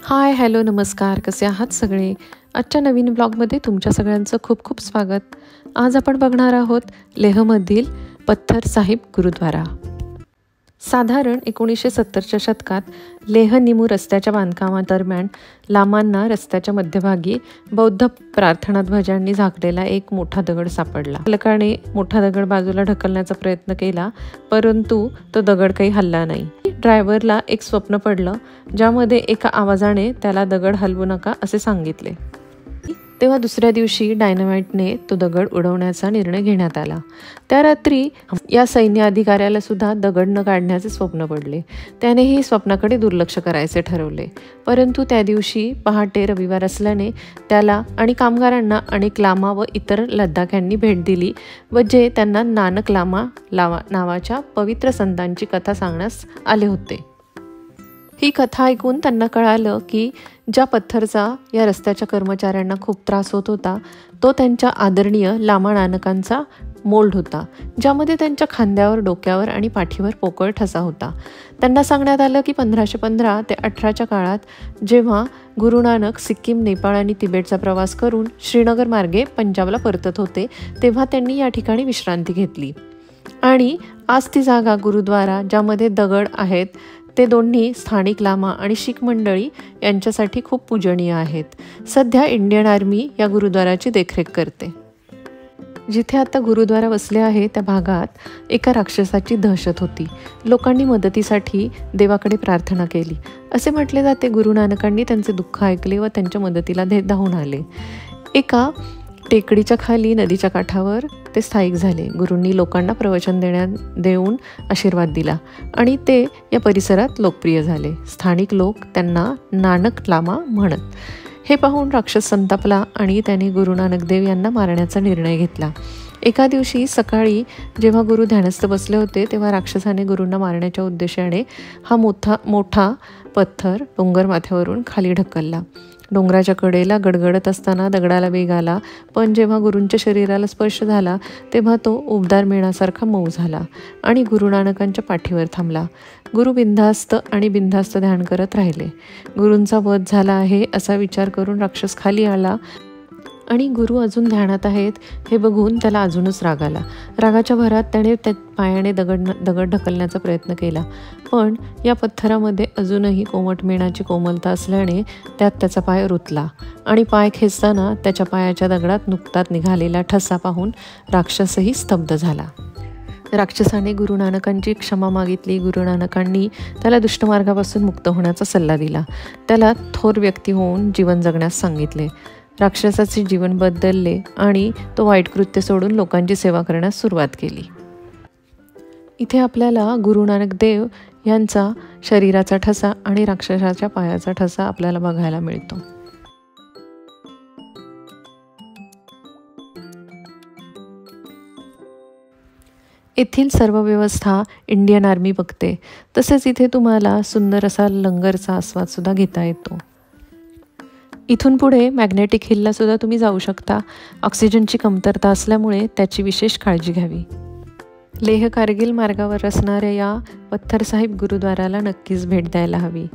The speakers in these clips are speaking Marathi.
हाय, हॅलो, नमस्कार. कसे आहात सगळे? आजच्या नवीन ब्लॉगमध्ये तुमच्या सगळ्यांचं खूप खूप स्वागत. आज आपण बघणार आहोत लेहमधील पत्थर साहिब गुरुद्वारा. साधारण 1970च्या शतकात लेह निमू रस्त्याच्या बांधकामादरम्यान लामांना रस्त्याच्या मध्यभागी बौद्ध प्रार्थना ध्वजांनी झाकलेला एक मोठा दगड सापडला. चालकाने मोठा दगड बाजूला ढकलण्याचा प्रयत्न केला, परंतु तो दगड काही हलला नाही. ड्रायव्हरला एक स्वप्न पडलं, ज्यामध्ये एका आवाजाने त्याला दगड हलवू नका असे सांगितले. तेव्हा दुसऱ्या दिवशी डायनामाइटने तो दगड उडवण्याचा निर्णय घेण्यात आला. त्या रात्री या सैन्य अधिकाऱ्याला सुद्धा दगड न काढण्याचे स्वप्न पडले. त्यानेही स्वप्नाकडे दुर्लक्ष करायचे ठरवले. परंतु त्या दिवशी पहाटे रविवार असल्याने त्याला आणि कामगारांना अनेक लामा व इतर लद्दाख्यांनी भेट दिली व जे त्यांना नानक लामा नावाच्या पवित्र संतांची कथा सांगण्यास आले होते. ही कथा ऐकून त्यांना कळालं की ज्या पत्थरचा या रस्त्याच्या कर्मचाऱ्यांना खूप त्रास होत होता तो त्यांच्या आदरणीय लामा नानकांचा मोल्ड होता, ज्यामध्ये त्यांच्या खांद्यावर, डोक्यावर आणि पाठीवर पोकळ ठसा होता. त्यांना सांगण्यात आलं की 1515 ते 18च्या काळात जेव्हा गुरु नानक सिक्कीम, नेपाळ आणि तिबेटचा प्रवास करून श्रीनगर मार्गे पंजाबला परतत होते, तेव्हा त्यांनी या ठिकाणी विश्रांती घेतली. आणि आज ती जागा गुरुद्वारा, ज्यामध्ये दगड आहेत, ते दोन्ही स्थानिक लामा आणि शीख मंडळी यांच्यासाठी खूप पूजनीय आहेत. सध्या इंडियन आर्मी या गुरुद्वाराची देखरेख करते. जिथे आता गुरुद्वारा वसले आहे त्या भागात एका राक्षसाची दहशत होती. लोकांनी मदतीसाठी देवाकडे प्रार्थना केली. असे म्हटले जाते गुरु नानकांनी त्यांचे दुःख ऐकले व त्यांच्या मदतीला धावून आले. एका टेकडीच्या खाली नदीच्या काठावर ते स्थायिक झाले. गुरूंनी लोकांना प्रवचन देऊन आशीर्वाद दिला आणि ते या परिसरात लोकप्रिय झाले. स्थानिक लोक त्यांना नानक लामा म्हणत. हे पाहून राक्षस संतापला आणि त्याने गुरु नानक देव यांना मारण्याचा निर्णय घेतला. एका दिवशी सकाळी जेव्हा गुरु ध्यानस्थ बसले होते तेव्हा राक्षसाने गुरूंना मारण्याच्या उद्देशाने हा मोठा पत्थर डोंगर माथ्यावरून खाली ढकलला. डोंगराच्या कडेला गडगडत असताना दगडाला वेग आला, पण जेव्हा गुरूंच्या शरीराला स्पर्श झाला तेव्हा तो उबदार मेणासारखा मऊ झाला आणि गुरु नानकांच्या पाठीवर थांबला. गुरु बिनधास्त ध्यान करत राहिले. गुरूंचा वध झाला आहे असा विचार करून राक्षस खाली आला आणि गुरु अजून ध्यानात आहेत हे बघून त्याला अजूनच राग आला. रागाच्या भरात त्याने त्या पायाने दगड ढकलण्याचा प्रयत्न केला, पण या पत्थरामध्ये अजूनही कोमट मेणाची कोमलता असल्याने त्यात त्याचा पाय रुतला आणि पाय खेचताना त्याच्या पायाच्या दगडात नुकताच निघालेला ठसा पाहून राक्षसही स्तब्ध झाला. राक्षसाने गुरु नानकांची क्षमा मागितली. गुरु नानकांनी त्याला दुष्टमार्गापासून मुक्त होण्याचा सल्ला दिला. त्याला थोर व्यक्ती होऊन जीवन जगण्यास सांगितले. राक्षसाचे जीवन बदलले आणि तो वाईट कृत्य सोडून लोकांची सेवा करण्यास सुरुवात केली. इथे आपल्याला गुरु नानक देव यांचा शरीराचा ठसा आणि राक्षसाच्या पायाचा ठसा आपल्याला बघायला मिळतो. येथील सर्व व्यवस्था इंडियन आर्मी बघते. तसेच इथे तुम्हाला सुंदर असा लंगरचा आस्वाद सुद्धा घेता येतो. इथून पुढे मॅग्नेटिक हिलला सुद्धा तुम्ही जाऊ शकता. ऑक्सिजनची कमतरता असल्यामुळे त्याची विशेष काळजी घ्यावी. लेह कारगिल मार्गावर असणाऱ्या या पत्थर साहिब गुरुद्वाराला नक्कीच भेट द्यायला हवी.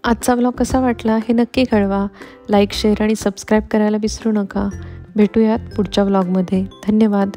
आजचा ब्लॉग कसा वाटला हे नक्की कळवा. लाईक, शेअर आणि सबस्क्राईब करायला विसरू नका. भेटूयात पुढच्या ब्लॉगमध्ये. धन्यवाद.